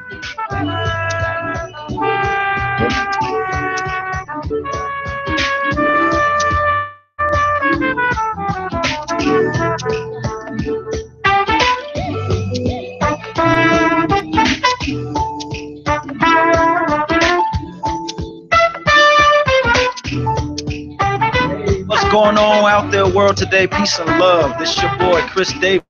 What's going on out there, world today? Peace and love. This is your boy Chris Davis,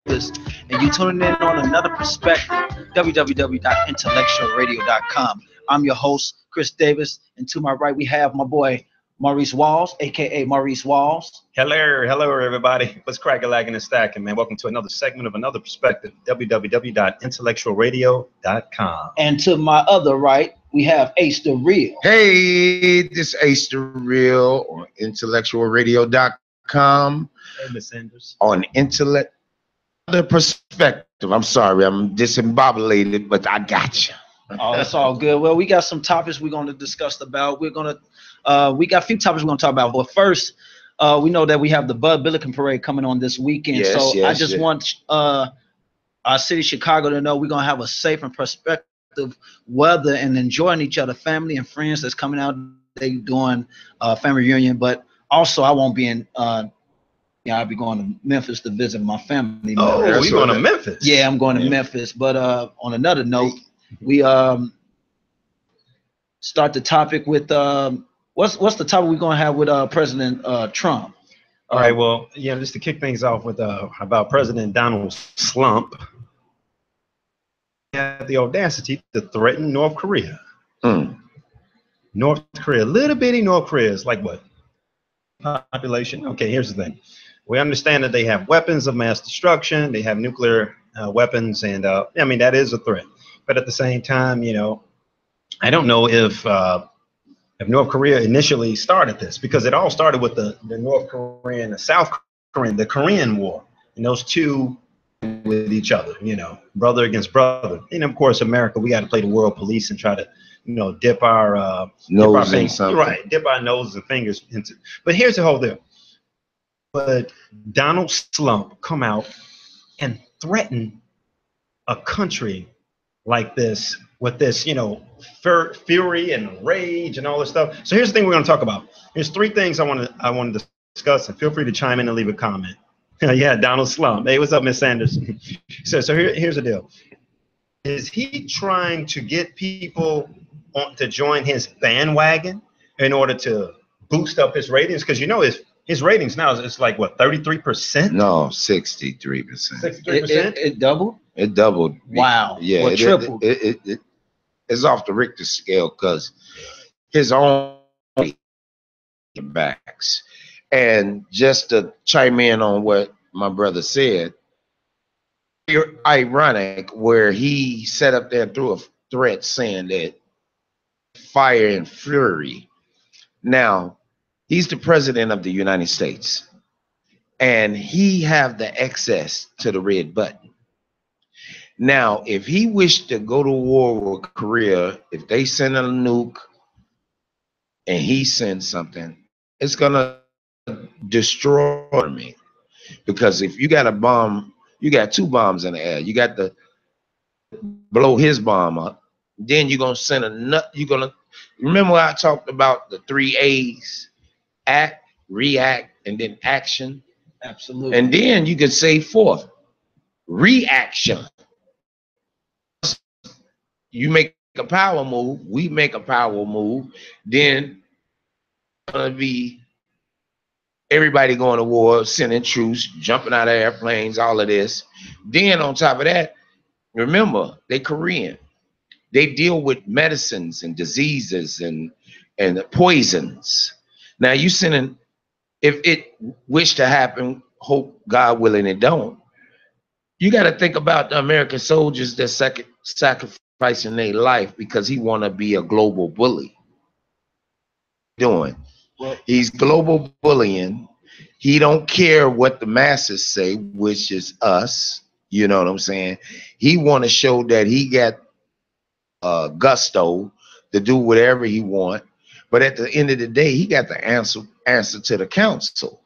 and you tuning in on another perspective. www.intellectualradio.com. I'm your host Chris Davis, and to my right we have my boy Maurice Walls, aka Maurice Walls. Hello, everybody. What's cracking and stacking, man? Welcome to another segment of Another Perspective. www.intellectualradio.com. And to my other right, we have Ace the Real. Hey, this Ace the Real on IntellectualRadio.com. Hey, Miss Sanders. On Other Perspective. I'm sorry, I'm disembobulated, but I got you. Oh, that's all good. Well, we got some topics we're going to discuss about. We got a few topics we're going to talk about. But first, we know that we have the Bud Billiken Parade coming on this weekend. Yes, so yes, I just want our city, Chicago, to know we're going to have a safe and prospective weather and enjoying each other, family and friends that's coming out. They doing family reunion. But also, I won't be in. I'll be going to Memphis to visit my family. Oh, you going to Memphis? Yeah, I'm going to Memphis. But on another note, we start the topic with what's the topic we're gonna have with President Trump. All right, well, yeah, just to kick things off with about President Donald Slump. He had the audacity to threaten North Korea. North Korea, little bitty North Korea is like what population? Okay, here's the thing. We understand that they have weapons of mass destruction. They have nuclear weapons, and I mean that is a threat. But at the same time, you know, I don't know if North Korea initially started this, because it all started with the North Korean, the South Korean, the Korean War, and those two with each other, you know, brother against brother. And of course, America, we got to play the world police and try to, you know, dip our nose in something. Right, dip our noses and fingers into. But here's the whole deal. But Donald Slump come out and threaten a country like this with this, you know, fury and rage and all this stuff. So here's the thing we're going to talk about. There's three things I want to discuss, and feel free to chime in and leave a comment. Yeah, Donald Slump. Hey, what's up, Miss Sanders? So here's the deal. Is he trying to get people to join his bandwagon in order to boost up his ratings? Because you know his ratings now is like what, 33%? No, 63%. 63%? It doubled? It doubled. Wow. Yeah, well, tripled. It's off the Richter scale because his own backs. And just to chime in on what my brother said, ironic where he set up there and threw a threat saying that fire and fury. Now, he's the president of the United States, and he have the access to the red button. Now, if he wished to go to war with Korea, if they send a nuke and he sends something, it's gonna destroy me. Because if you got a bomb, you got two bombs in the air. You got to blow his bomb up. Then you're gonna send a nut. You're gonna remember I talked about the 3 A's: act, react, and then action. Absolutely. And then you could say fourth, reaction. You make a power move, we make a power move, then it's gonna be everybody going to war, sending troops, jumping out of airplanes, all of this. Then on top of that, remember, they Korean. They deal with medicines and diseases and poisons. Now you sending, if it wish to happen, hope God willing it don't. You got to think about the American soldiers that sacrificing their life because he want to be a global bully. He's global bullying. He don't care what the masses say, which is us. You know what I'm saying? He want to show that he got gusto to do whatever he want. But at the end of the day, he got the answer to the council.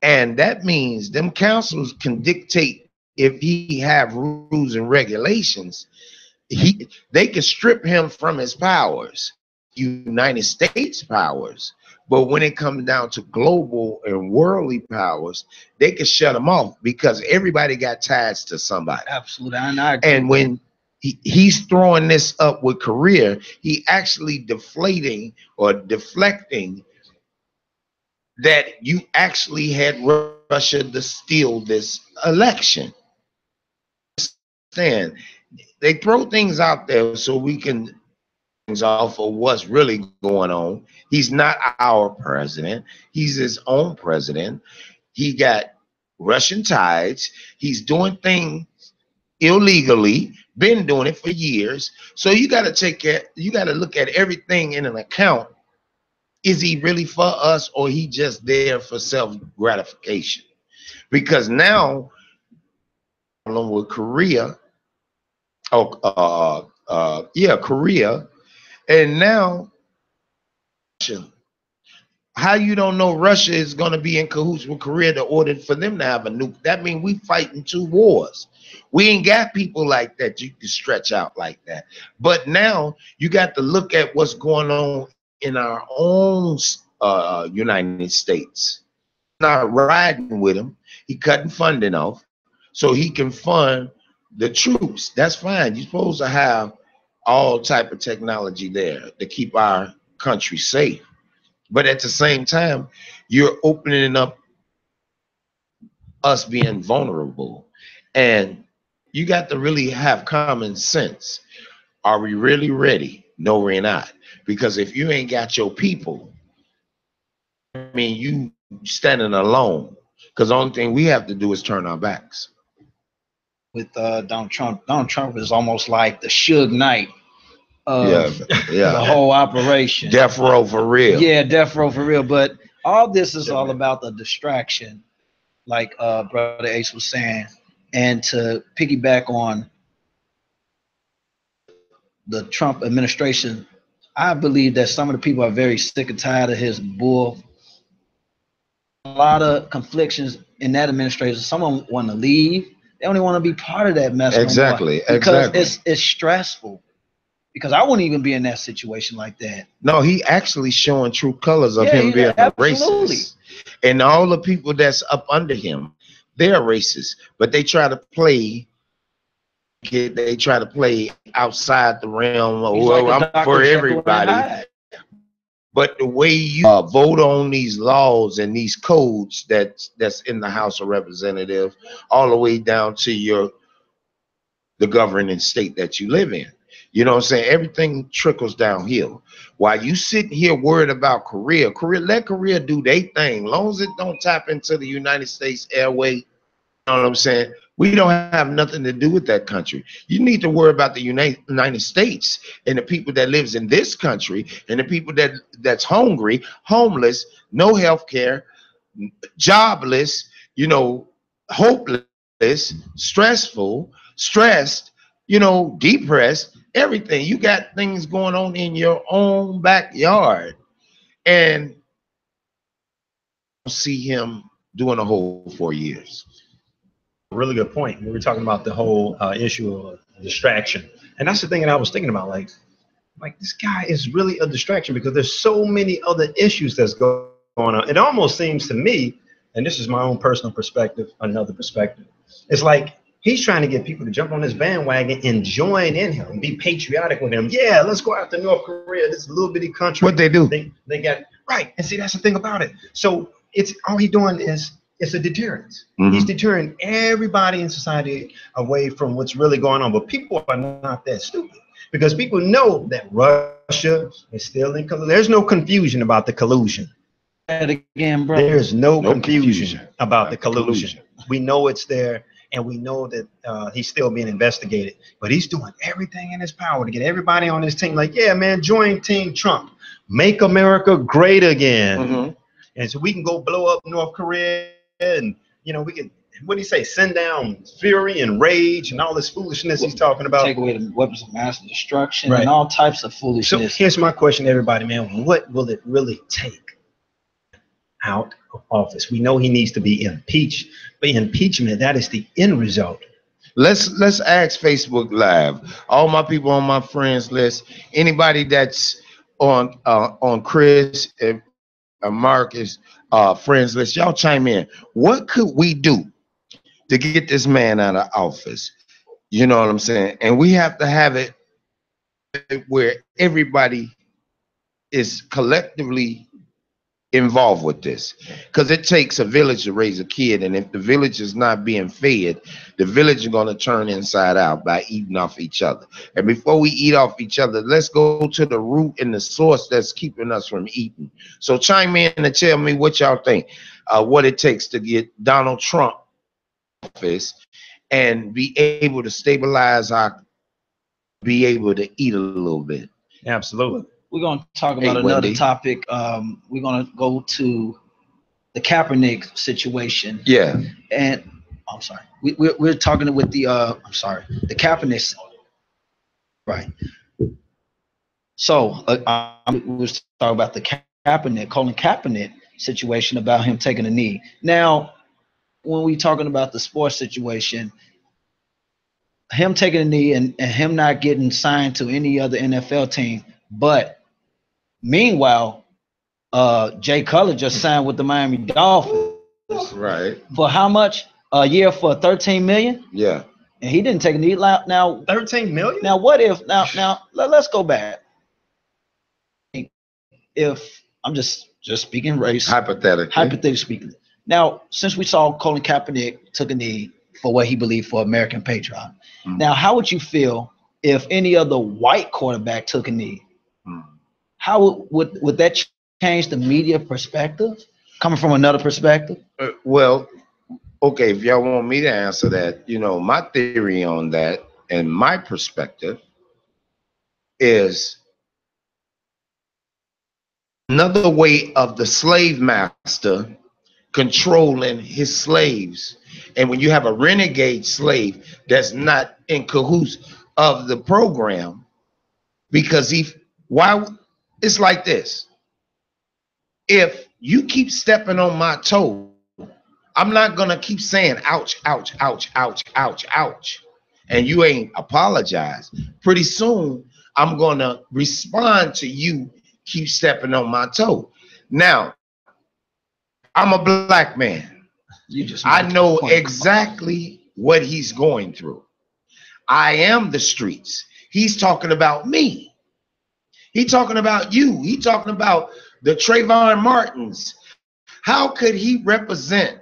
And that means them councils can dictate if he have rules and regulations. they can strip him from his powers, United States powers, but when it comes down to global and worldly powers, they can shut him off because everybody got ties to somebody. Absolutely. I agree. And when he's throwing this up with Korea, he actually deflating or deflecting that you actually had Russia to steal this election. Understand? They throw things out there so we can things off of what's really going on. He's not our president. He's his own president. He got Russian ties. He's doing things illegally, been doing it for years. So you got to take care, you got to look at everything in an account. Is he really for us, or he just there for self gratification? Because now, along with Korea, Korea, and now Russia. How you don't know Russia is going to be in cahoots with Korea to order for them to have a nuke? That means we fighting 2 wars. We ain't got people like that you can stretch out like that. But now you got to look at what's going on in our own United States. Not riding with him. He cutting funding off so he can fund the troops. That's fine. You're supposed to have all type of technology there to keep our country safe. But at the same time, you're opening up us being vulnerable. And you got to really have common sense. Are we really ready? No, we're not. Because if you ain't got your people, I mean, you standing alone. Because the only thing we have to do is turn our backs. With Donald Trump is almost like the Suge Knight of the whole operation. Death row for real. Yeah, death row for real. But all this is all about the distraction, like Brother Ace was saying. And to piggyback on the Trump administration, I believe that some of the people are very sick and tired of his bull. A lot of conflictions in that administration. Some want to leave. They only want to be part of that mess. Exactly. Because it's stressful. Because I wouldn't even be in that situation like that. No, he actually showing true colors of him being a racist. And all the people that's up under him, they're racist. But they try to play. They try to play outside the realm. I'm for everybody. But the way you vote on these laws and these codes that's in the House of Representatives, all the way down to the governing state that you live in. You know what I'm saying? Everything trickles downhill. While you sitting here worried about Korea, let Korea do their thing. As long as it don't tap into the United States airway, you know what I'm saying? We don't have nothing to do with that country. You need to worry about the United States and the people that lives in this country and the people that's hungry, homeless, no health care, jobless, hopeless, stressed, depressed, everything. You got things going on in your own backyard. And I see him doing a whole 4 years. Really good point. We were talking about the whole issue of distraction, and that's the thing that I was thinking about. Like this guy is really a distraction because there's so many other issues that's going on. It almost seems to me, and this is my own personal perspective, another perspective. It's like he's trying to get people to jump on his bandwagon and join in him, be patriotic with him. Yeah, let's go out to North Korea, this little bitty country. What they do? They got right, and see that's the thing about it. So it's all he's doing is. It's a deterrence. Mm-hmm. He's deterring everybody in society away from what's really going on. But people are not that stupid because people know that Russia is still in collusion. There's no confusion about the collusion. Again, bro. There's no confusion about the collusion. We know it's there, and we know that he's still being investigated. But he's doing everything in his power to get everybody on his team. Like, yeah, man, join Team Trump. Make America great again. Mm-hmm. And so we can go blow up North Korea. And we can, what do you say, send down fury and rage and all this foolishness he's talking about. Take away the weapons of mass destruction and all types of foolishness. So here's my question to everybody, man. What will it really take out of office? We know he needs to be impeached, but impeachment, that is the end result. Let's ask Facebook Live. All my people on my friends list, anybody that's on Chris and Marcus friends list, y'all chime in. What could we do to get this man out of office? You know what I'm saying? And we have to have it where everybody is collectively involved with this, because it takes a village to raise a kid, and if the village is not being fed, the village is going to turn inside out by eating off each other. And before we eat off each other, let's go to the root and the source that's keeping us from eating. So chime in and tell me what y'all think, what it takes to get Donald Trump office and be able to stabilize our, be able to eat a little bit. Absolutely. We're going to talk about another topic. We're going to go to the Kaepernick situation. Yeah. And I'm sorry. We're talking with the the Kaepernick. Right. So we was talking about the Colin Kaepernick situation, about him taking a knee. Now, when we talking about the sports situation, him taking a knee and him not getting signed to any other NFL team, but meanwhile, Jay Cutler just signed with the Miami Dolphins. Right. For how much? A year for $13 million? Yeah. And he didn't take a knee. Now, $13 million? Now, what if let's go back. If I'm just speaking race, hypothetically speaking. Now, since we saw Colin Kaepernick took a knee for what he believed for American patriot, now how would you feel if any other white quarterback took a knee? How would that change the media perspective, coming from another perspective? Well, okay, if y'all want me to answer that, you know, my theory on that and my perspective is another way of the slave master controlling his slaves. And when you have a renegade slave that's not in cahoots of the program, because it's like this. If you keep stepping on my toe, I'm not gonna keep saying ouch, ouch, ouch, ouch, ouch, ouch, and you ain't apologize. Pretty soon, I'm gonna respond to you keep stepping on my toe. Now, I'm a black man. I know exactly what he's going through. I am the streets. He's talking about me. He's talking about you. He's talking about the Trayvon Martins. How could he represent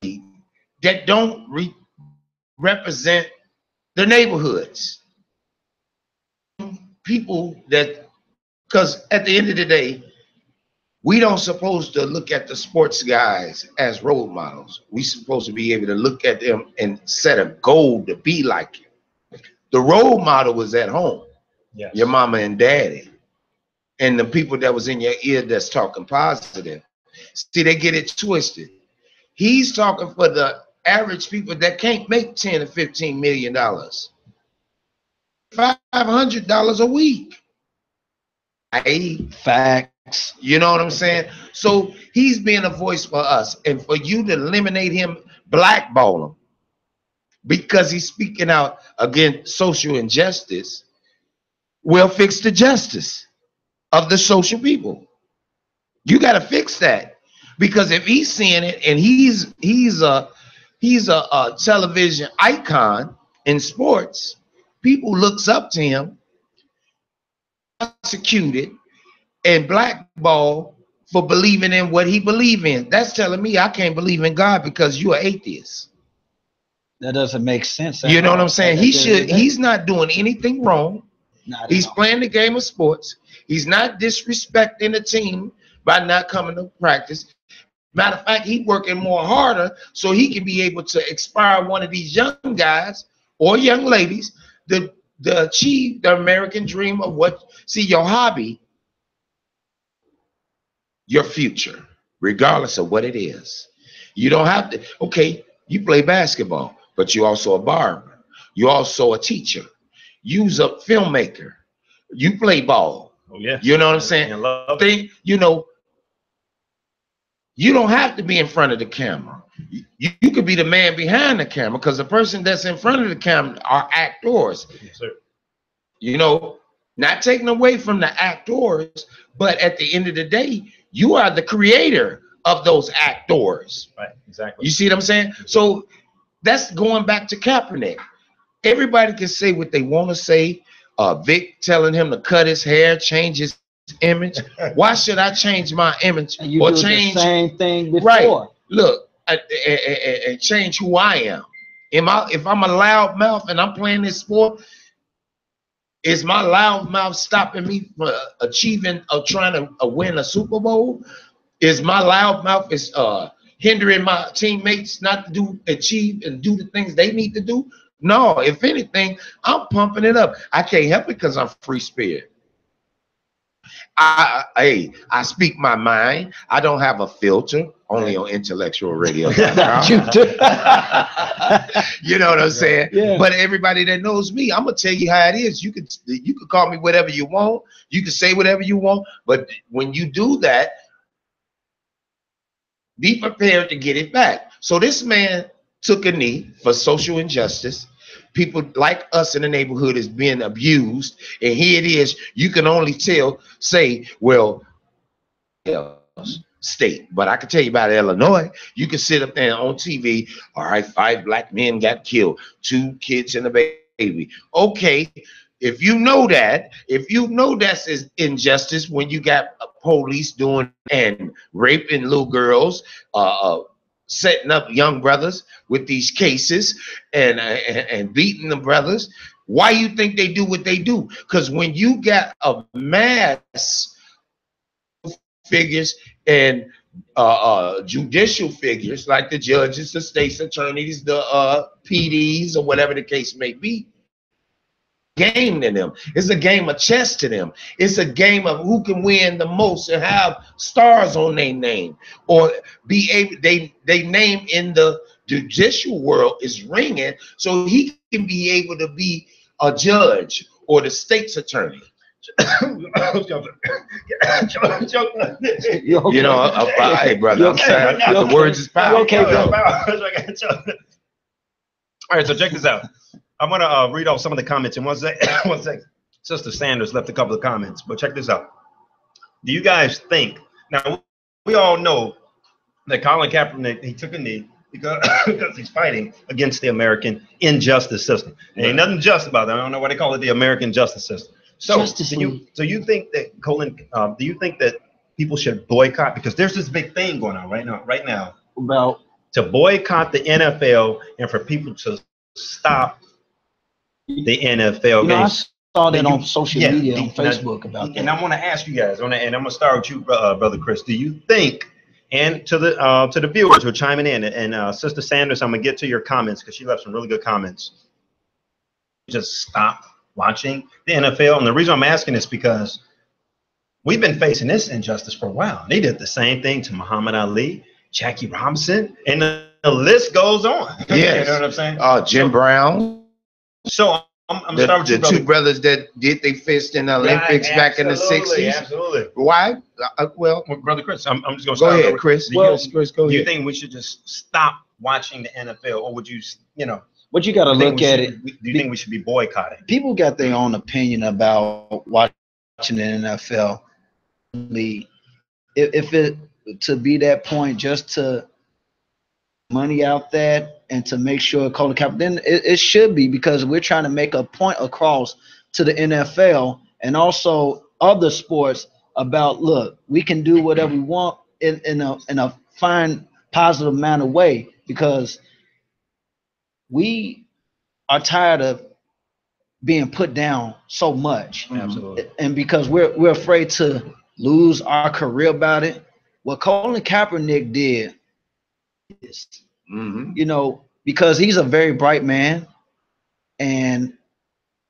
that don't represent the neighborhoods? People that, because at the end of the day, we don't supposed to look at the sports guys as role models. We supposed to be able to look at them and set a goal to be like you. The role model was at home. Yes. Your mama and daddy, and the people that was in your ear that's talking positive. See, they get it twisted. He's talking for the average people that can't make $10 to $15 million, $500 a week. Facts. You know what I'm saying? So he's being a voice for us, and for you to eliminate him, blackball him, because he's speaking out against social injustice, will fix the justice of the social people. You got to fix that, because if he's seeing it and he's a television icon in sports, people looks up to him, prosecuted and blackball for believing in what he believe in. That's telling me I can't believe in God because you're an atheist. That doesn't make sense. You know what I'm saying? He's not doing anything wrong. He's playing the game of sports. He's not disrespecting the team by not coming to practice. Matter of fact, he's working more harder so he can be able to inspire one of these young guys or young ladies to achieve the American dream of your hobby, your future, regardless of what it is. You don't have to, okay, you play basketball, but you're also a barber. You're also a teacher. You're a filmmaker. You play ball. Oh, yeah. You know what I'm saying? You don't have to be in front of the camera. You could be the man behind the camera, because the person that's in front of the camera are actors. Yes, sir. You know, not taking away from the actors, but at the end of the day, you are the creator of those actors. Right, exactly. You see what I'm saying? So that's going back to Kaepernick. Everybody can say what they want to say. Vic telling him to cut his hair, change his image. Why should I change my image And you or do change the same thing before? Right. Look, and change who I am. If I'm a loud mouth and I'm playing this sport, is my loud mouth stopping me from achieving or trying to win a Super Bowl? Is my loud mouth hindering my teammates not to achieve and do the things they need to do? No, if anything, I'm pumping it up. I can't help it because I'm free spirit. I speak my mind. I don't have a filter, only on IntellectualRadio.com. You know what I'm saying? Yeah. But everybody that knows me, I'm gonna tell you how it is. You could call me whatever you want. You can say whatever you want. But when you do that, be prepared to get it back. So this man took a knee for social injustice. People like us in the neighborhood is being abused, and here it is. You can only say, well, state, but I can tell you about Illinois. You can sit up there on TV. All right, 5 black men got killed, 2 kids and a baby. Okay, if you know that's injustice when you got police doing and raping little girls, setting up young brothers with these cases and beating the brothers. Why you think they do what they do? Because when you got a mass figures and judicial figures like the judges, the state's attorneys, the PDs, or whatever the case may be, game to them. It's a game of chess to them. It's a game of who can win the most and have stars on their name, or be able they name in the judicial world is ringing, so he can be able to be a judge or the state's attorney. You know, hey brother, I'm sorry. The words is power. Okay, bro. All right, so check this out. I'm gonna read off some of the comments in one second. Sister Sanders left a couple of comments, but check this out. Do you guys think, now we all know that Colin Kaepernick, he took a knee because he's fighting against the American injustice system. There ain't nothing just about that. I don't know why they call it the American justice system. So you think that do you think that people should boycott? Because there's this big thing going on right now about to boycott the NFL and for people to stop the NFL games. I saw that on social media, on Facebook about that. And I want to ask you guys, and I'm gonna start with you, Brother Chris. Do you think, and to the viewers who are chiming in, and Sister Sanders, I'm gonna get to your comments because she left some really good comments. Just stop watching the NFL, and the reason I'm asking is because we've been facing this injustice for a while. They did the same thing to Muhammad Ali, Jackie Robinson, and the list goes on. Yes. You know what I'm saying? Jim Brown. So I'm starting with you, the 2 brothers that did they fist in the Olympics back in the 60s. Absolutely. Why? Well, Brother Chris, I'm just going to go start. ahead, Chris. Chris, go do you ahead. think we should just stop watching the NFL, or would you, But you got to look at it. Do you think we should be boycotting? People got their own opinion about watching the NFL. If it to be that point, just to money out there and to make sure Colin Kaepernick, then it should be, because we're trying to make a point across to the NFL and also other sports about, look, we can do whatever we want in a fine, positive manner way, because we are tired of being put down so much. Absolutely. And because we're afraid to lose our career about it. What Colin Kaepernick did is, because he's a very bright man, and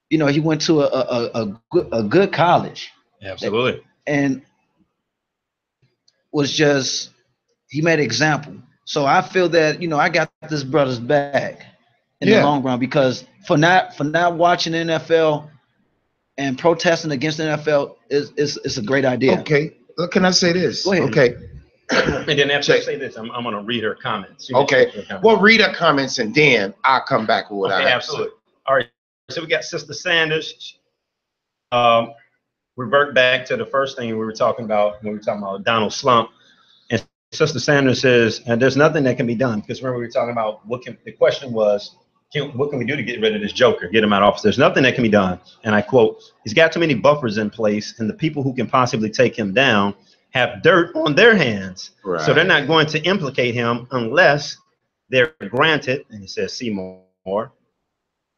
he went to a good college. Absolutely. And he made an example. So I feel that I got this brother's back in the long run, because for not watching the NFL and protesting against the NFL is a great idea. Okay, can I say this? Go ahead. Okay, And then after I say this, I'm going to read her comments. Okay. Well, read her comments and then I'll come back with what I have. Absolutely. All right. So we got Sister Sanders. Revert back to the first thing we were talking about when we were talking about Donald Slump. And Sister Sanders says, and there's nothing that can be done. Because remember, we were talking about the question was, what can we do to get rid of this joker, get him out of office? There's nothing that can be done. And I quote, he's got too many buffers in place, and the people who can possibly take him down have dirt on their hands. Right. So they're not going to implicate him unless they're granted, and he says, Seymour,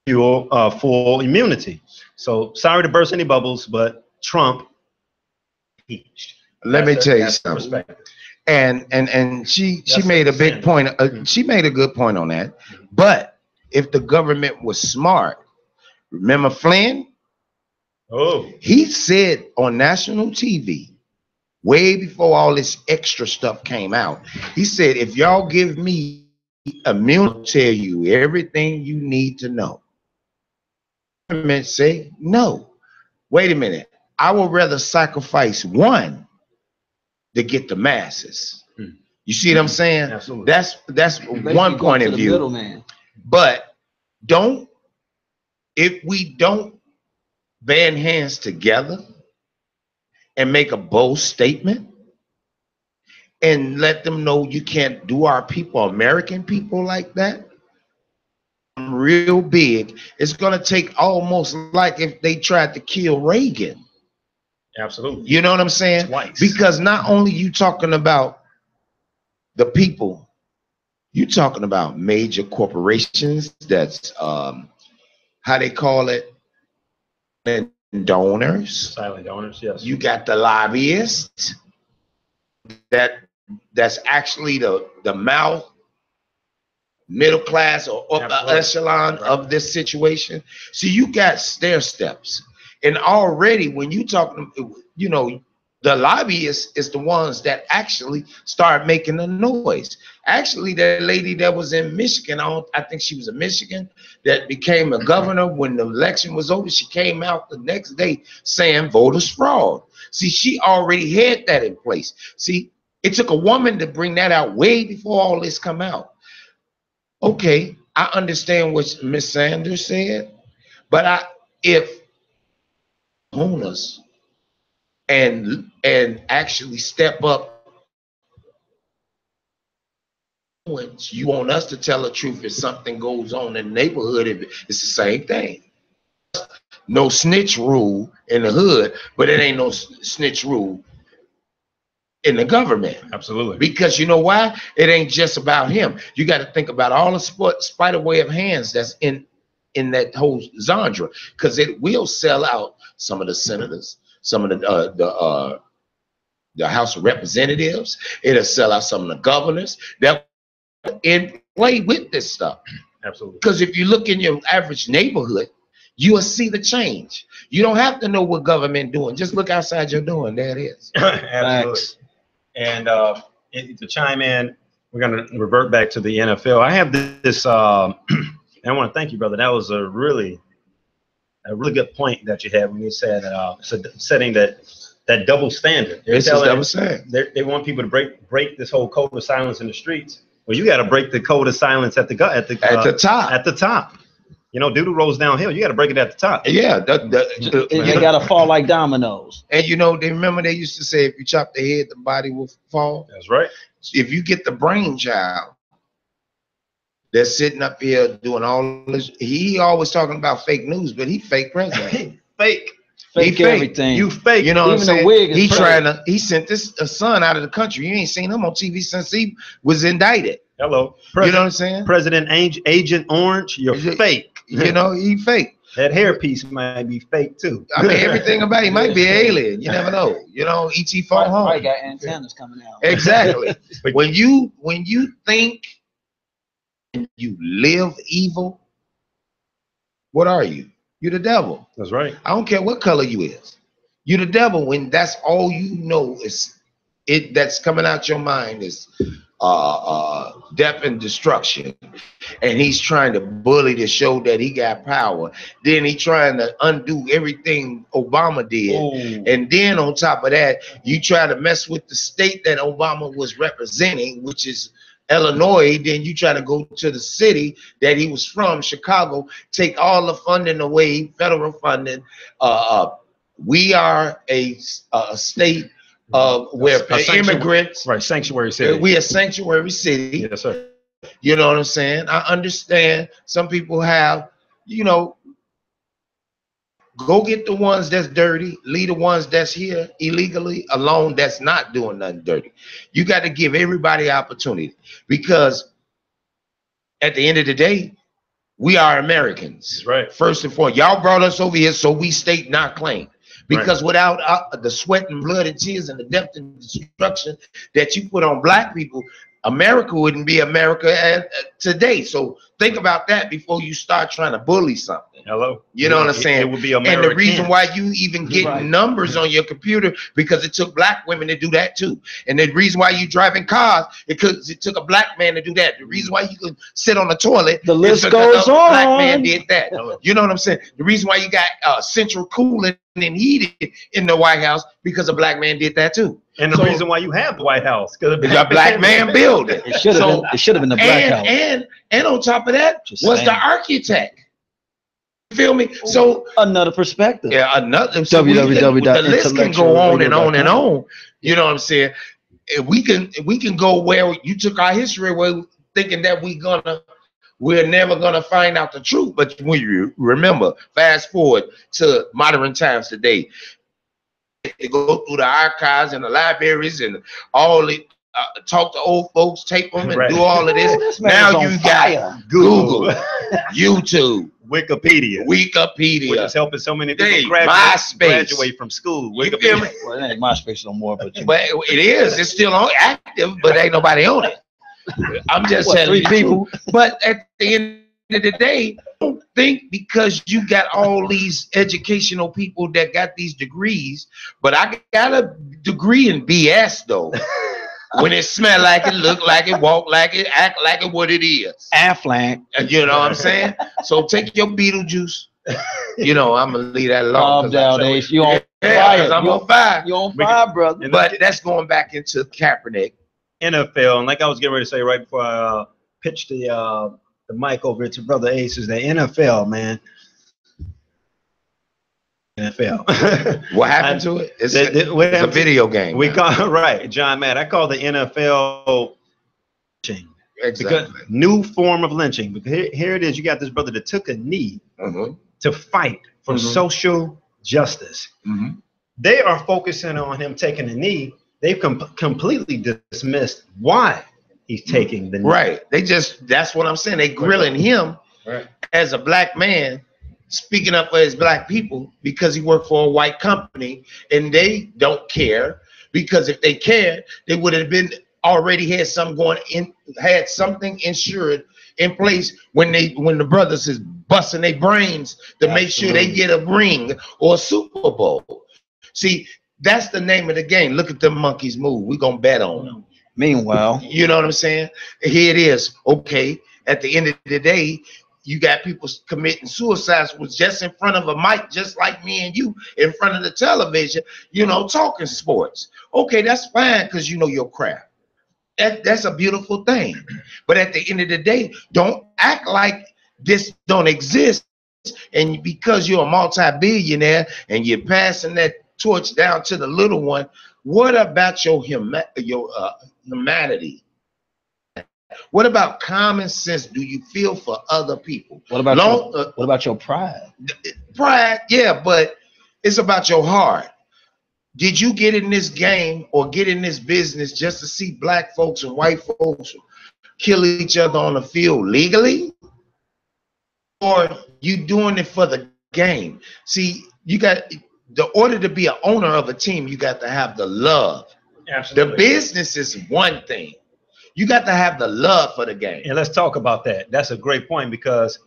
full immunity. So sorry to burst any bubbles, but Trump impeached. Let me tell you something. And she made a big point. She made a good point on that. But if the government was smart, remember Flynn? Oh, he said on national TV, way before all this extra stuff came out, he said, if y'all give me immunity, I'll tell you everything you need to know. The government say, no, wait a minute. I would rather sacrifice one to get the masses. You see what I'm saying? Absolutely. That's one point of view. But if we don't band hands together and make a bold statement and let them know you can't do our people, American people, like that, real big, it's going to take almost like if they tried to kill Reagan. Absolutely. You know what I'm saying? Twice. Because not only you talking about the people, you talking about major corporations that's how they call it, donors. Silent donors, yes. You got the lobbyists that's actually the mouth, middle class or upper echelon of this situation. So you got stair steps. And already when you talking, you know, the lobbyists is the ones that actually start making the noise. Actually, that lady that was in Michigan, I think she was in Michigan, that became a governor when the election was over. She came out the next day saying voters fraud. See, she already had that in place. See, it took a woman to bring that out way before all this come out. Okay, I understand what Miss Sanders said, but if owners and actually step up, you want us to tell the truth if something goes on in the neighborhood, it's the same thing. No snitch rule in the hood, but it ain't no snitch rule in the government. Absolutely. Because you know why? It ain't just about him. You got to think about all the spider web hands that's in that whole genre, because it will sell out some of the senators, some of the House of Representatives. It'll sell out some of the governors that in play with this stuff. Absolutely. Because if you look in your average neighborhood, you will see the change. You don't have to know what government doing. Just look outside your door, and there it is. Absolutely. And to chime in, we're going to revert back to the NFL. I have this. I want to thank you, brother. That was a really good point that you had when you said setting that double standard. It's a double standard. They want people to break this whole code of silence in the streets. Well, you got to break the code of silence at the top. At the top. You know, doodle rolls downhill. You got to break it at the top. Yeah. They got to fall like dominoes. And you know, they used to say, if you chop the head, the body will fall. That's right. If you get the brainchild that's sitting up here doing all this, he always talking about fake news, but he fake president. Fake everything. You fake. You know what I'm saying? Wig he sent this son out of the country. You ain't seen him on TV since he was indicted. Hello. You know what I'm saying? President Agent Orange, you're fake. You know, he fake. That hairpiece might be fake too. I mean, everything about him might be an alien. You never know. You know, E.T. phone home. I got antennas coming out. Exactly. when you think and you live evil, what are you? You're the devil. That's right. I don't care what color you is. You're the devil when that's all you know is that's coming out your mind is death and destruction, and he's trying to bully to show that he got power. Then he trying to undo everything Obama did. Ooh. And then on top of that, you try to mess with the state that Obama was representing, which is Illinois. Then you try to go to the city that he was from, Chicago, take all the funding away, federal funding. We are a state where immigrants, right, sanctuary city. We a sanctuary city. Yes, sir. You know what I'm saying? I understand some people have, you know, go get the ones that's dirty, leave the ones that's here illegally alone, that's not doing nothing dirty. You got to give everybody opportunity, because at the end of the day, we are Americans. Right. First and foremost, y'all brought us over here so we state not claim. Because without the sweat and blood and tears and the death and destruction that you put on black people, America wouldn't be America today. So think about that before you start trying to bully something. Hello. You know what I'm saying? It would be American. And the reason why you even get numbers on your computer, because it took black women to do that too. And the reason why you driving cars, because it took a black man to do that. The reason why you can sit on the toilet, the list goes on. Black man did that. You know what I'm saying? The reason why you got central cooling and heated in the White House, because a black man did that too. And the reason why you have the White House, because a black man built it. It should have been the Black House. And on top of that was the architect. You feel me? So another perspective. Yeah, another. So the list can go on and on and on. You know what I'm saying? We can go where you took our history away, thinking that we're never gonna find out the truth. But when you remember, fast forward to modern times today, they go through the archives and the libraries and all it. Talk to old folks, take them and do all of this. Now you got Google, YouTube, Wikipedia, which is helping so many people graduate from school. You feel me? Well, it ain't MySpace no more, but it is. It's still active, but ain't nobody on it. I'm just telling you. People. But at the end of the day, don't think because you got all these educational people that got these degrees, but I got a degree in BS though. When it smell like it, look like it, walk like it, act like it, what it is. Affleck. You know what I'm saying? So take your Beetlejuice. You know, I'm gonna leave that alone. You on fire. I'm on fire. You on fire, brother. But that's going back into Kaepernick. NFL, and like I was getting ready to say right before I pitched the mic over to Brother Ace, is the NFL, man. NFL. What happened to it? It's a video game. We call John Matt. I call the NFL lynching. Exactly. New form of lynching. Because here it is. You got this brother that took a knee to fight for social justice. They are focusing on him taking a knee. They've completely dismissed why he's taking the knee. Right. That's what I'm saying. They grilling him as a black man, speaking up for his black people, because he worked for a white company, and they don't care, because if they cared, they would have been already had something insured in place when the brothers is busting their brains to make sure they get a ring or a Super Bowl. See, that's the name of the game. Look at them monkeys move. We're gonna bet on them. Meanwhile, you know what I'm saying? Here it is. Okay, at the end of the day, you got people committing suicides was just in front of a mic, just like me and you, in front of the television, you know, talking sports. Okay, that's fine, because you know your craft. That's a beautiful thing. But at the end of the day, don't act like this don't exist. And because you're a multi-billionaire and you're passing that torch down to the little one, what about your humanity? What about common sense do you feel for other people? What about your pride? Pride, yeah, but it's about your heart. Did you get in this game or get in this business just to see black folks and white folks kill each other on the field legally? Or you doing it for the game? See, the order to be an owner of a team, you got to have the love. Absolutely. The business is one thing. You got to have the love for the game. And let's talk about that. That's a great point, because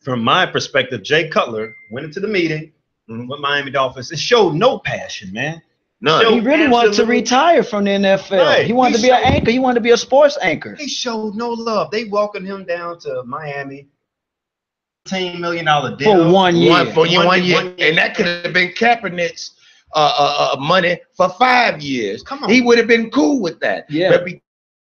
from my perspective, Jay Cutler went into the meeting with Miami Dolphins. It showed no passion, man. None. He really wanted to retire from the NFL. Right. He wanted to be an anchor. He wanted to be a sports anchor. He showed no love. They welcomed him down to Miami. $10 million deal. For 1 year. For 1 year. And that could have been Kaepernick's money for 5 years. Come on. He would have been cool with that. Yeah. But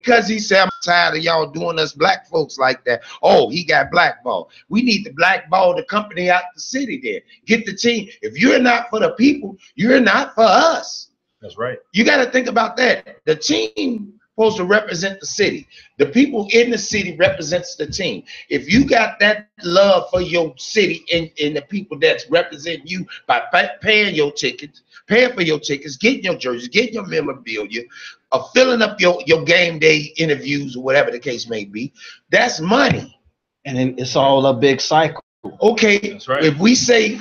because he said, I'm tired of y'all doing us black folks like that. Oh, he got blackballed. We need to blackball the company out the city there. Get the team. If you're not for the people, you're not for us. That's right. You got to think about that. The team supposed to represent the city. The people in the city represents the team. If you got that love for your city and the people that's representing you by paying your tickets, paying for your tickets, getting your jerseys, getting your memorabilia, filling up your game day interviews or whatever the case may be, that's money. And it's all a big cycle. Okay, that's right. If we say,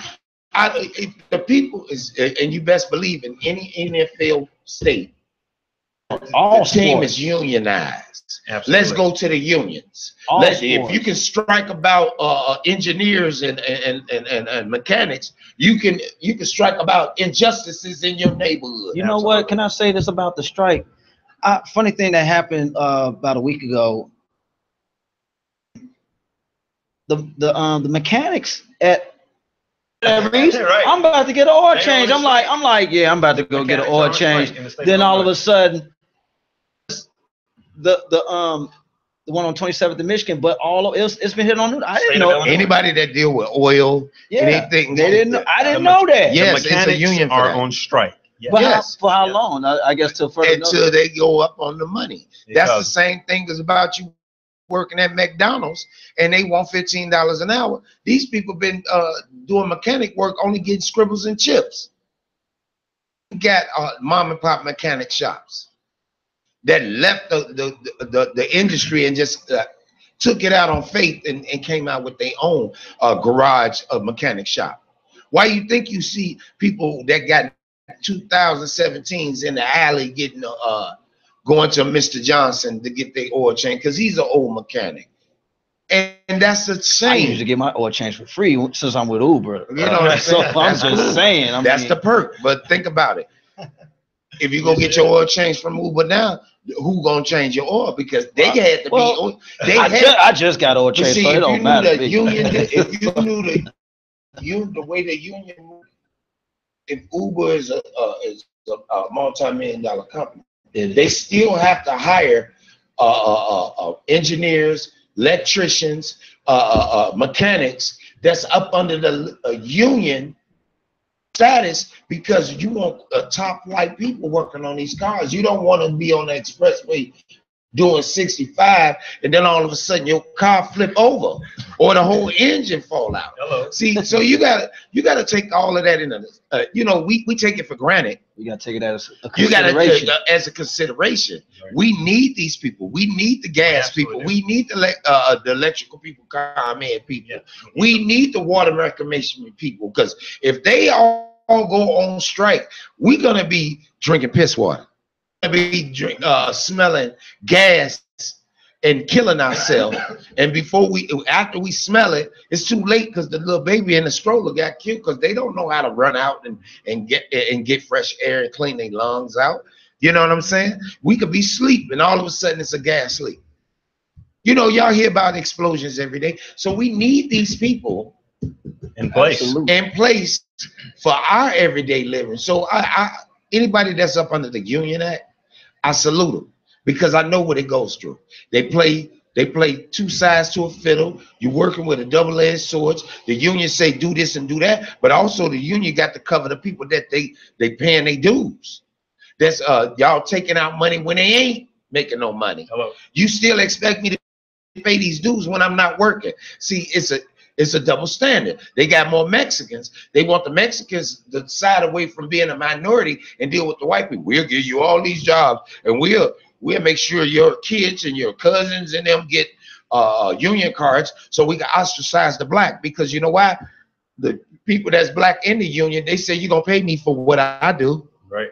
if the people is, and you best believe in any NFL state, all the team is unionized. Absolutely. Let's go to the unions. If you can strike about engineers and mechanics, you can strike about injustices in your neighborhood. You know what? Can I say this about the strike? Funny thing that happened about a week ago. The mechanics at right. I'm about to get an oil change. I'm like, yeah, I'm about to go get an oil change. Then all of a sudden, the one on 27th in Michigan, but all of it's been hit on news. I didn't know anybody that deal with oil. Yeah, anything. They didn't know. I didn't know that. Yes, the mechanics it's a union are on strike. Yeah. But for how long? I guess till further until they go up on the money. That's the same thing as about you working at McDonald's and they want $15 an hour. These people been doing mechanic work, only getting scribbles and chips. Got mom and pop mechanic shops that left the industry and just took it out on faith and came out with their own garage mechanic shop. Why you think you see people that got 2017s in the alley getting going to Mr. Johnson to get their oil change because he's an old mechanic, and that's the same. I usually get my oil change for free since I'm with Uber. You know what I'm saying? So I'm just saying. That's the perk. But think about it. If you go get your oil change from Uber now, who gonna change your oil? Because they had to be. I just got oil change, so it don't matter. If you knew the way the union moved, if Uber is a multi-million-dollar company, they still have to hire engineers, electricians, mechanics that's up under the union status because you want top flight people working on these cars. You don't want to be on the expressway doing 65 and then all of a sudden your car flip over or the whole engine fall out. Hello. See, so you gotta take all of that into we take it for granted. You gotta take it as a consideration. You gotta take it as a consideration. Right. We need these people. We need the gas people. We need the electrical people, ComEd people. Yeah. We need the water reclamation people because if they all go on strike, we're gonna be drinking piss water. Be smelling gas and killing ourselves, and after we smell it, it's too late because the little baby in the stroller got killed because they don't know how to run out and get fresh air and clean their lungs out. You know what I'm saying? We could be asleep and all of a sudden it's a gas leak. You know, y'all hear about explosions every day, so we need these people in place for our everyday living. So anybody that's up under the Union Act, I salute them because I know what it goes through. They play two sides to a fiddle. You're working with a double-edged sword. The union say do this and do that, but also the union got to cover the people that they paying their dues. That's y'all taking out money when they ain't making no money. Hello. You still expect me to pay these dues when I'm not working? See, it's a double standard. They got more Mexicans. They want the Mexicans to side away from being a minority and deal with the white people. We'll give you all these jobs, and we'll make sure your kids and your cousins and them get union cards, so we can ostracize the black. Because you know why? The people that's black in the union, they say you're gonna pay me for what I do. Right.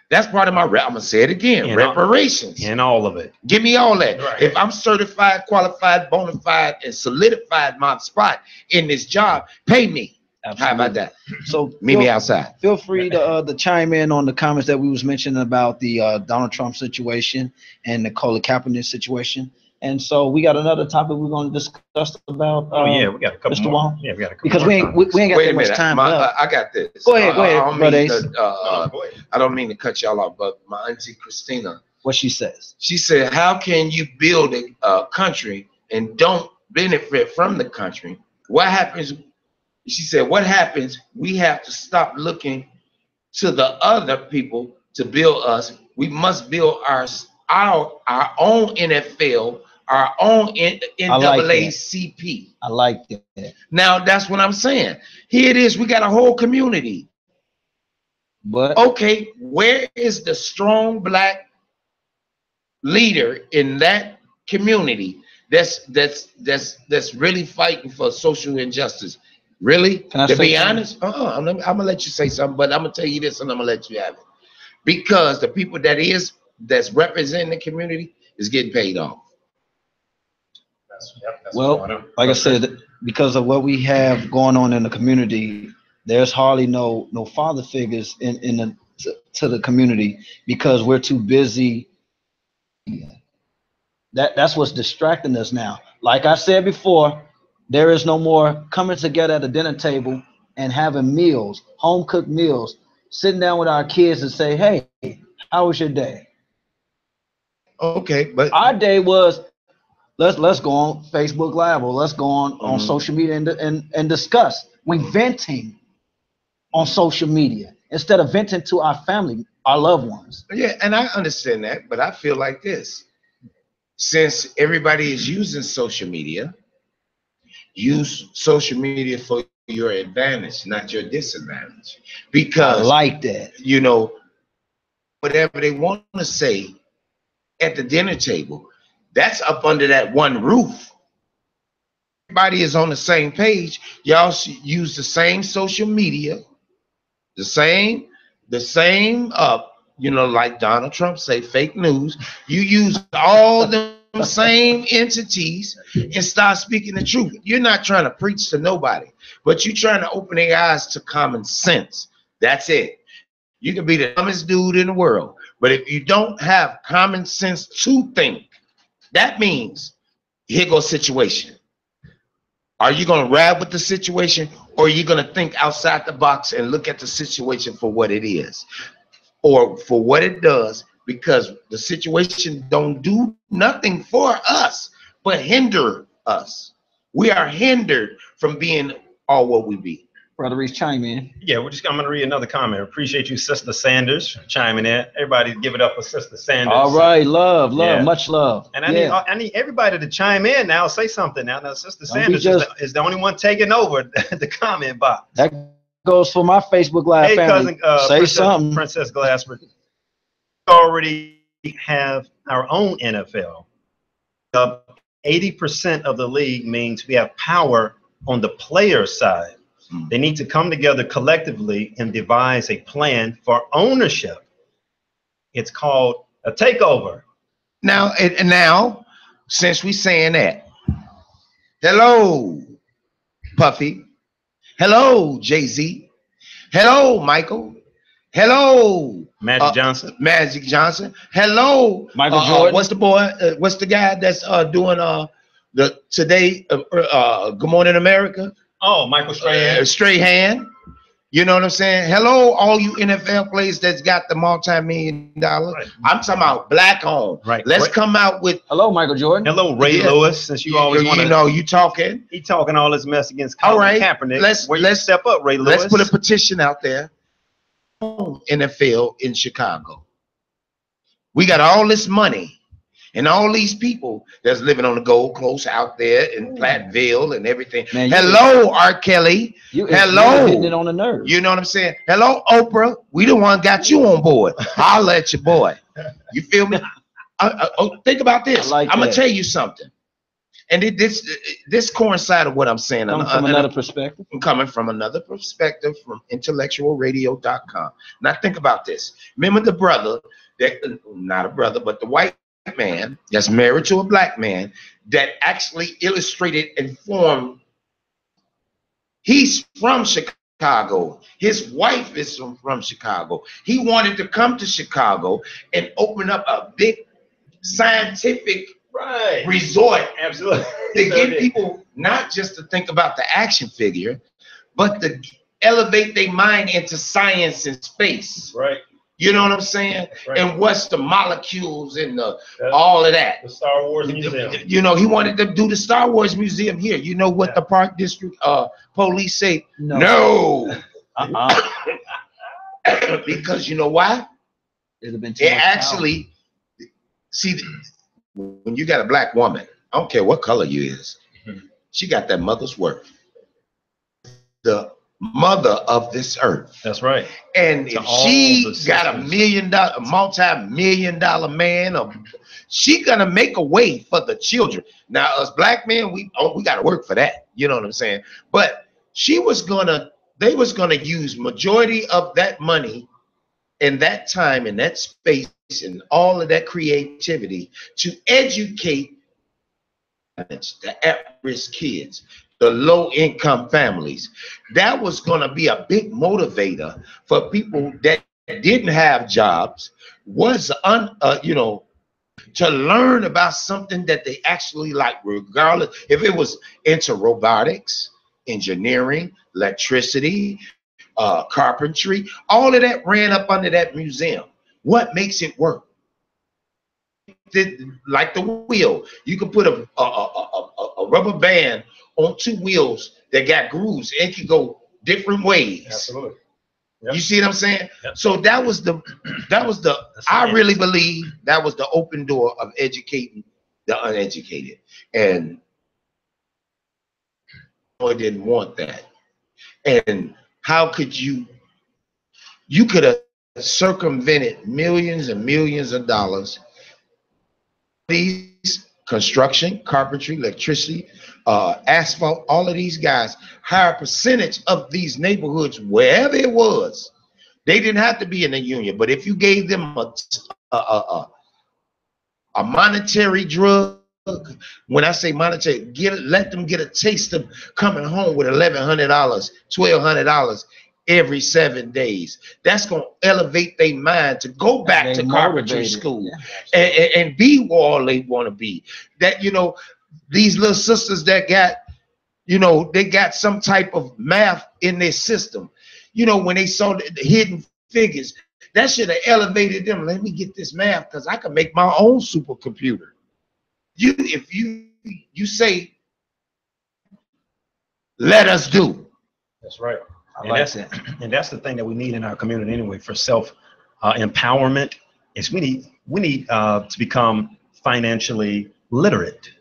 That's part of my I'm gonna say it again, reparations. And all of it. Give me all that. Right. If I'm certified, qualified, bona fide, and solidified my spot in this job, pay me. Absolutely. How about that? So Meet me outside. Feel free to chime in on the comments that we was mentioning about the Donald Trump situation and the Colin Kaepernick situation. And so we got another topic we're going to discuss about. Oh yeah, we got a couple Mr. more. Wall? Yeah, we got a couple Because more. we ain't got Wait that a much minute. time left. I got this. Go ahead, brother Ace. I don't mean to cut y'all off, but my auntie Christina, What she says. she said, how can you build a country and don't benefit from the country? What happens? She said, what happens? We have to stop looking to the other people to build us. We must build our own NFL, our own NAACP. I like that. Now that's what I'm saying. Here it is. We got a whole community. But Okay, where is the strong black leader in that community that's really fighting for social injustice? Really? To be honest, I'm gonna let you say something, but I'm gonna tell you this, and I'm gonna let you have it. Because the people that's representing the community is getting paid off. Well, like I said, because of what we have going on in the community, there's hardly no father figures to the community because we're too busy. That's what's distracting us now. Like I said before, there is no more coming together at a dinner table and having meals, home cooked meals, sitting down with our kids and say, "Hey, how was your day?" Okay, but our day was let's go on Facebook Live or let's go on social media and discuss. We venting on social media instead of venting to our family, our loved ones. Yeah, and I understand that, but I feel like this. Since everybody is using social media, use social media for your advantage, not your disadvantage. Because I like that. You know, whatever they want to say at the dinner table, that's up under that one roof. Everybody is on the same page. Y'all should use the same social media, the same like Donald Trump say, fake news. You use all the same entities and start speaking the truth. You're not trying to preach to nobody, but you're trying to open their eyes to common sense. That's it. You can be the dumbest dude in the world, but if you don't have common sense to think, that means here goes situation. Are you going to ride with the situation, or are you going to think outside the box and look at the situation for what it is or for what it does? Because the situation don't do nothing for us but hinder us. We are hindered from being all what we be. Brother Reese, chime in. Yeah, I'm going to read another comment. Appreciate you, Sister Sanders, chiming in. Everybody give it up for Sister Sanders. All right, love, Yeah. much love. And I need everybody to chime in now, say something now. Now, Sister Sanders is the only one taking over the comment box. That goes for my Facebook Live hey, family. Cousin, say something. Princess Glassford. We already have our own NFL. 80% of the league means we have power on the player side. They need to come together collectively and devise a plan for ownership. It's called a takeover. Now, since we saying that, hello, Puffy. Hello, Jay-Z. Hello, Michael. Hello, Magic Johnson. Magic Johnson. Hello, Michael Jordan. What's the boy? What's the guy that's doing the today? Good Morning America. Oh, Michael Strahan. Strahan. You know what I'm saying? Hello, all you NFL players that's got the multi-million dollar. Right. I'm talking about black owned. Right. Let's come out with. Hello, Michael Jordan. Hello, Ray Lewis. Since you always want to. You know, you talking. He talking all this mess against Colin Kaepernick. Let's step up, Ray Lewis. Let's put a petition out there. NFL in Chicago. We got all this money. And all these people that's living on the Gold Coast out there in Platteville and everything. Man, hello, R. Kelly. Hello. Hitting it on the nerve. You know what I'm saying? Hello, Oprah. We the one got you on board. I'll let your boy. You feel me? Think about this. I'm going to tell you something. And this coincides with what I'm saying. Coming from another perspective. Coming from another perspective from IntellectualRadio.com. Now think about this. Remember the brother, not a brother, but the white man that's married to a black man that actually illustrated and formed He's from Chicago. His wife is from Chicago. He wanted to come to Chicago and open up a big scientific resort. Absolutely. To get people not just to think about the action figure, but to elevate their mind into science and space. Right. You know what I'm saying? Right. And what's the molecules and all of that. The Star Wars Museum. You know, he wanted to do the Star Wars Museum here. You know what the Park District police say? No. Because you know why? It'd have been too It much actually, see, when you got a black woman, I don't care what color you is, she got that mother's worth. The mother of this earth. That's right. And if she got $1 million, a multi-million-dollar man, she gonna make a way for the children. Now, us black men, we gotta work for that. You know what I'm saying? But they was gonna use majority of that money in that time, in that space, and all of that creativity to educate the at-risk kids, the low-income families. That was going to be a big motivator for people that didn't have jobs, to learn about something that they actually like, regardless if it was into robotics, engineering, electricity, carpentry. All of that ran up under that museum. What makes it work? Like the wheel, you can put a rubber band on two wheels that got grooves and it can go different ways. Absolutely. Yep. You see what I'm saying? Yep. So I really believe that was the open door of educating the uneducated. And I didn't want that. And how could you could have circumvented millions and millions of dollars. These construction, carpentry, electricity, asphalt, all of these guys, higher percentage of these neighborhoods, wherever it was, they didn't have to be in the union. But if you gave them a monetary drug, when I say monetary, let them get a taste of coming home with $1,100, $1,200 every 7 days. That's going to elevate their mind to go back to carpentry school and be all they want to be. That, these little sisters that got, they got some type of math in their system. When they saw the hidden figures, that should have elevated them. Let me get this math because I can make my own supercomputer. If you say, let us do. That's right. And that's the thing that we need in our community anyway for self empowerment. Is we need to become financially literate,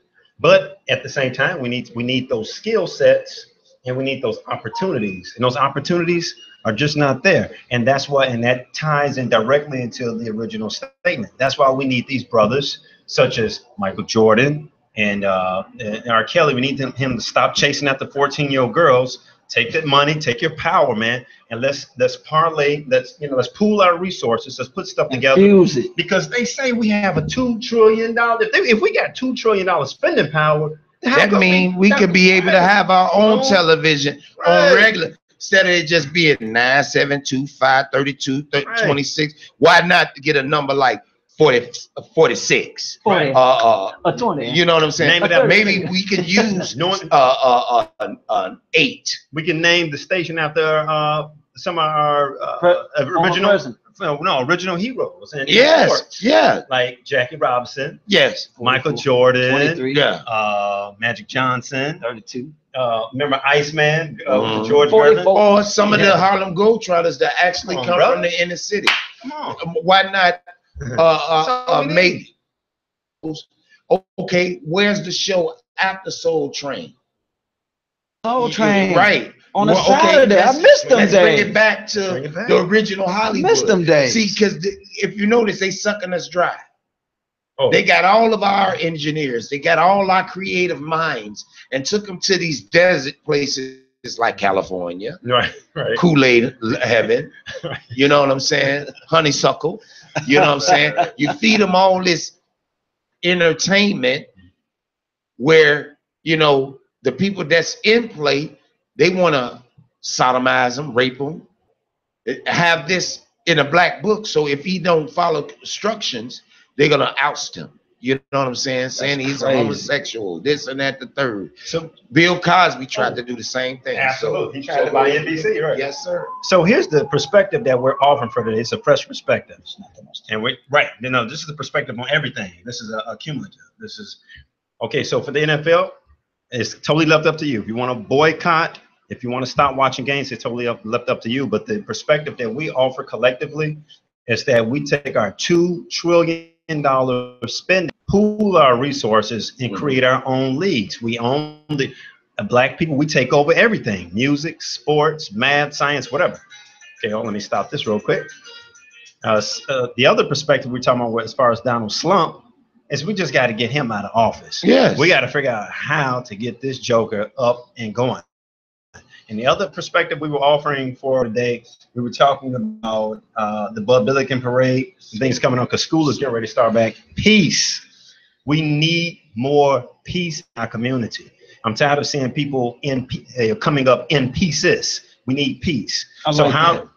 but at the same time we need those skill sets and we need those opportunities, and those opportunities are just not there. And that's why, and that ties in directly into the original statement. That's why we need these brothers such as Michael Jordan and R. Kelly. We need him to stop chasing after 14-year-old girls. Take that money, take your power, man, and let's parlay. Let's pool our resources. Let's put stuff together. Use it. Because they say we have a $2 trillion. If we got $2 trillion spending power, that means we could be able to have our own television on regular. Instead of it just being 9, 7, 2, 5, 32, 26. Why not get a number like 46? Right. A 20. You know what I'm saying? Maybe we could use an 8. We can name the station after some of our original heroes. And yes, yeah. Like Jackie Robinson. Yes. Michael Jordan. 23. Yeah. Magic Johnson. 32. Remember Iceman? George Gervin? Or some of the Harlem Globetrotters that actually come from the inner city. Come on. Why not make? Okay, where's the show after Soul Train? Soul Train, right? On a Saturday. I missed them days. Let's bring it back to the original Hollywood. Missed them days. See, because if you notice, they sucking us dry. They got all of our engineers, they got all our creative minds, and took them to these desert places like California, right. Kool-Aid heaven. You know what I'm saying? Honeysuckle. You know what I'm saying? You feed them all this entertainment where the people that's in play They want to sodomize them, rape them, have this in a black book. So if he don't follow instructions, they're gonna oust him. You know what I'm saying? Saying he's a homosexual, this and that, the third. So Bill Cosby tried to do the same thing. absolutely, he tried to buy NBC, right? Yes, sir. So here's the perspective that we're offering for today. It's a fresh perspective, and we right. You know, this is the perspective on everything. This is a cumulative. This is okay. So for the NFL, it's totally left up to you. If you want to boycott, if you want to stop watching games, it's totally left up to you. But the perspective that we offer collectively is that we take our $2 trillion spending, pool our resources, and create our own leagues. We own the black people. We take over everything: music, sports, math, science, whatever. Okay, let me stop this real quick. The other perspective we're talking about as far as Donald Slump is we just got to get him out of office. Yes. We got to figure out how to get this joker up and going. And the other perspective we were offering for today, we were talking about the Bud Billiken parade, things coming on because school is getting ready to start back. Peace. We need more peace in our community. I'm tired of seeing people coming up in pieces. We need peace. So how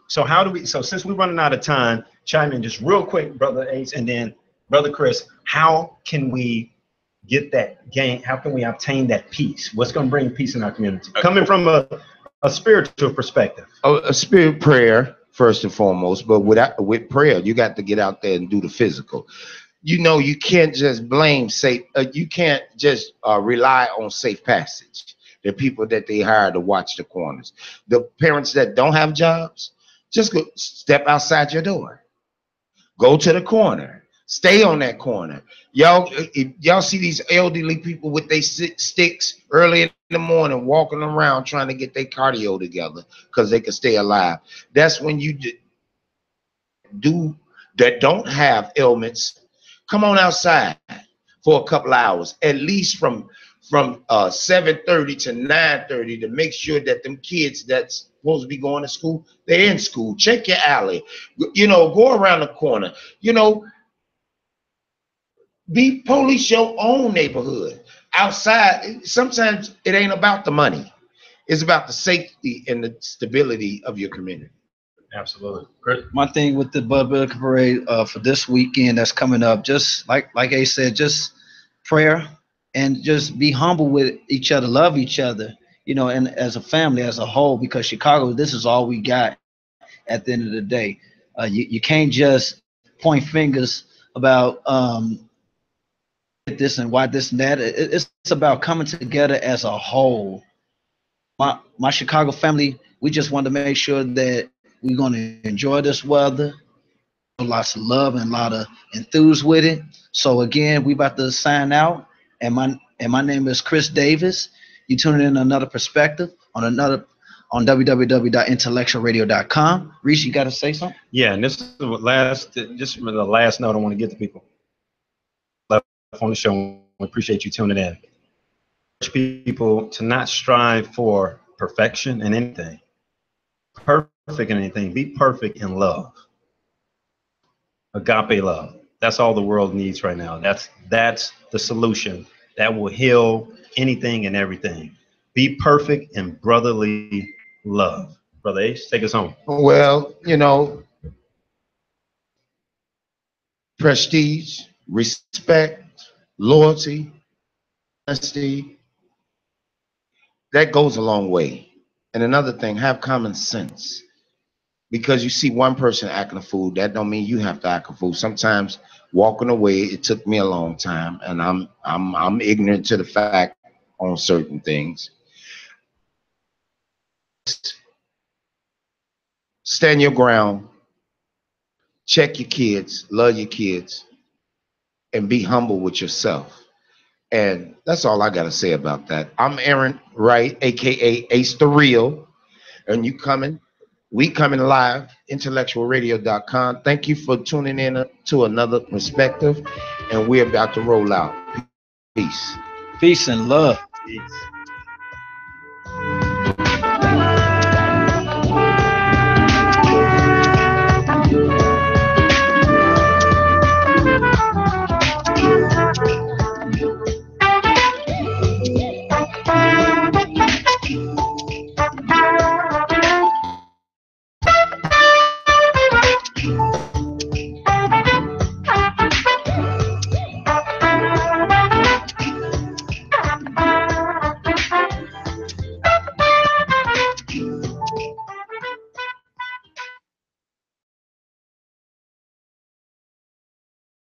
do we? So since we're running out of time, chime in just real quick, Brother Ace, and then Brother Chris. How can we get that gain? How can we obtain that peace? What's going to bring peace in our community? Coming from a spiritual perspective. A spirit prayer first and foremost, but with prayer, you got to get out there and do the physical. You know, you can't just blame you can't just rely on safe passage. The people that they hire to watch the corners, the parents that don't have jobs, just go step outside your door, go to the corner, stay on that corner. Y'all see these elderly people with their sticks early in the morning walking around trying to get their cardio together because they can stay alive. That's when you do that don't have ailments. Come on outside for a couple hours, at least from 7:30 to 9:30, to make sure that them kids that's supposed to be going to school, they're in school. Check your alley. You know, go around the corner. You know, police your own neighborhood. Outside, sometimes it ain't about the money. It's about the safety and the stability of your community. Absolutely. Great. My thing with the Bud Billiken parade for this weekend that's coming up, just like Ace said, just prayer and just be humble with each other, love each other, you know, and as a family, as a whole, because Chicago, this is all we got at the end of the day. You can't just point fingers about this and why this and that. It's about coming together as a whole. My Chicago family, we just want to make sure that we're going to enjoy this weather. Lots of love and a lot of enthuse with it. So again, we about to sign out. And my name is Chris Davis. You tuning in another perspective on www.intellectualradio.com. Reese, you got to say something? Yeah, and this is the last note I want to get to people left on the show. We appreciate you tuning in. People to not strive for perfection in anything. Perfect in anything. Be perfect in love. Agape love. That's all the world needs right now. That's the solution that will heal anything and everything. Be perfect in brotherly love. Brother Ace, take us home. Well, you know, prestige, respect, loyalty, honesty, that goes a long way. And another thing, have common sense. Because you see one person acting a fool, that don't mean you have to act a fool. Sometimes walking away, it took me a long time, and I'm ignorant to the fact on certain things. Stand your ground, check your kids, love your kids, and be humble with yourself. And that's all I gotta say about that. I'm Aaron Wright, aka Ace the Real, and we coming live, IntellectualRadio.com. Thank you for tuning in to another perspective, and we're about to roll out. Peace. Peace and love. Peace.